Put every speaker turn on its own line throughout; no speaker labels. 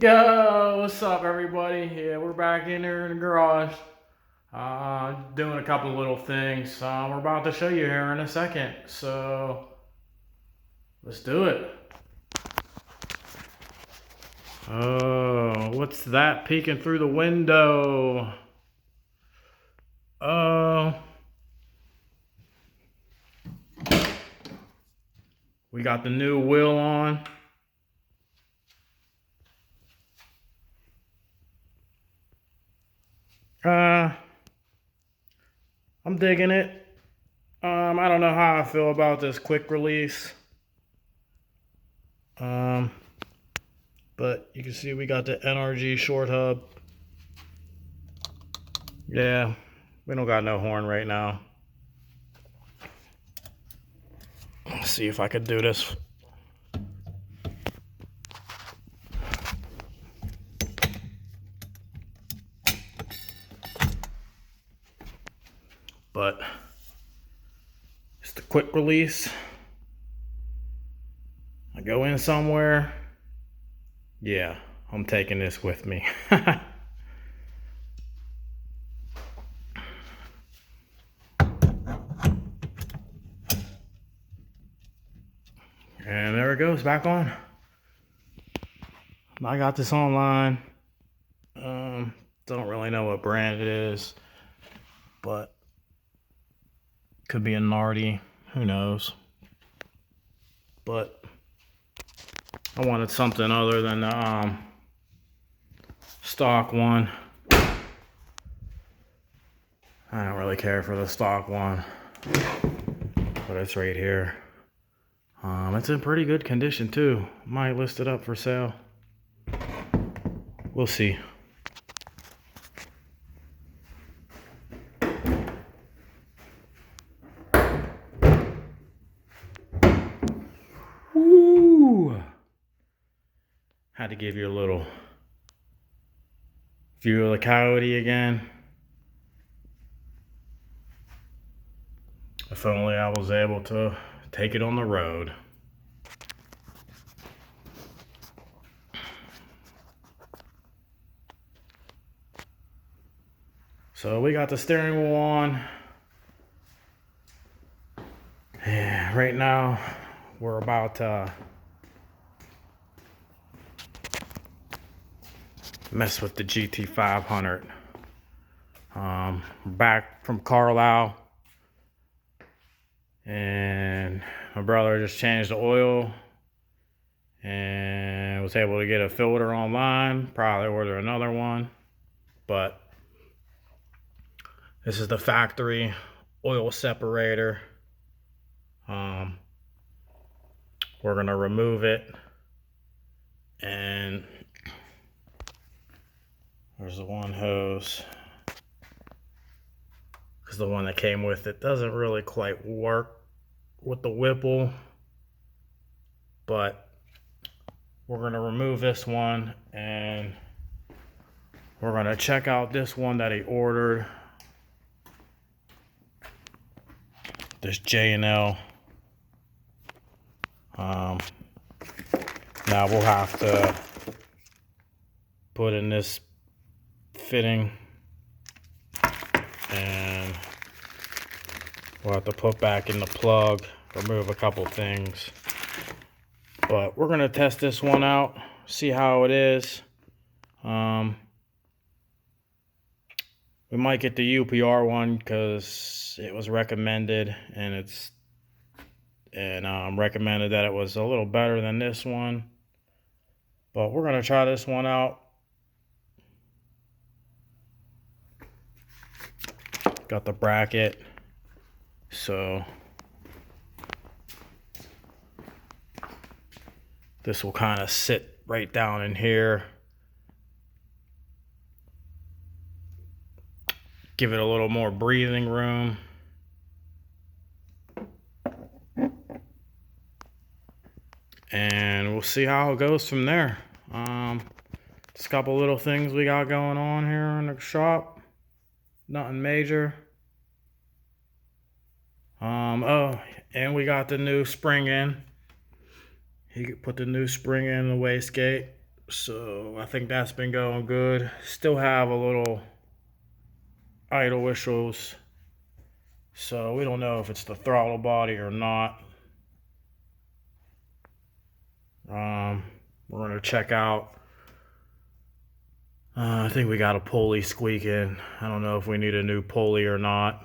Yo, what's up, everybody? Yeah, we're back in here in the garage, doing a couple of little things. We're about to show you here in a second, so let's do it. Oh, what's that peeking through the window? Oh, we got the new wheel on. I'm digging it. I don't know how I feel about this quick release. But you can see we got the NRG short hub. Yeah, we don't got no horn right now. Let's see if I could do this. But it's the quick release. I go in somewhere. Yeah, I'm taking this with me. And there it goes, back on. I got this online. Don't really know what brand it is, but could be a Nardi, who knows. But I wanted something other than the stock one. I don't really care for the stock one, but it's right here. It's in pretty good condition too. Might list it up for sale. We'll see. Woo! Had to give you a little view of the Coyote again. If only I was able to take it on the road. So we got the steering wheel on. Yeah, right now we're about to mess with the gt500. Back from Carlisle, and my brother just changed the oil and was able to get a filter online. Probably order another one, but this is the factory oil separator. We're gonna remove it, and there's the one hose, because the one that came with it doesn't really quite work with the Whipple, but we're gonna remove this one and we're gonna check out this one that he ordered, this J&L. Now we'll have to put in this fitting, and we'll have to put back in the plug, remove a couple things. But we're gonna test this one out, see how it is. We might get the UPR one because it was recommended, and recommended that it was a little better than this one. But we're gonna try this one out. Got the bracket, so this will kind of sit right down in here. Give it a little more breathing room. And we'll see how it goes from there. Just a couple little things we got going on here in the shop. Nothing major. Oh, and we got the new spring in. He put the new spring in the wastegate. So I think that's been going good. Still have a little idle issues. So we don't know if it's the throttle body or not. We're gonna check out. I think we got a pulley squeaking. I don't know if we need a new pulley or not.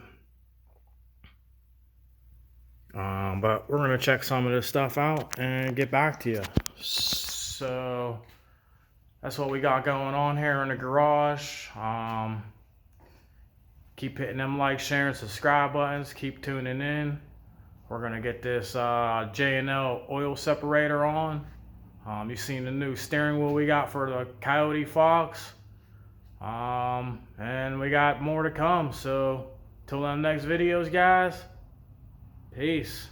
But we're gonna check some of this stuff out and get back to you. So that's what we got going on here in the garage. Keep hitting them like, share, and subscribe buttons. Keep tuning in. We're gonna get this J&L oil separator on. You've seen the new steering wheel we got for the Coyote Fox. And we got more to come. So till them next videos, guys. Peace.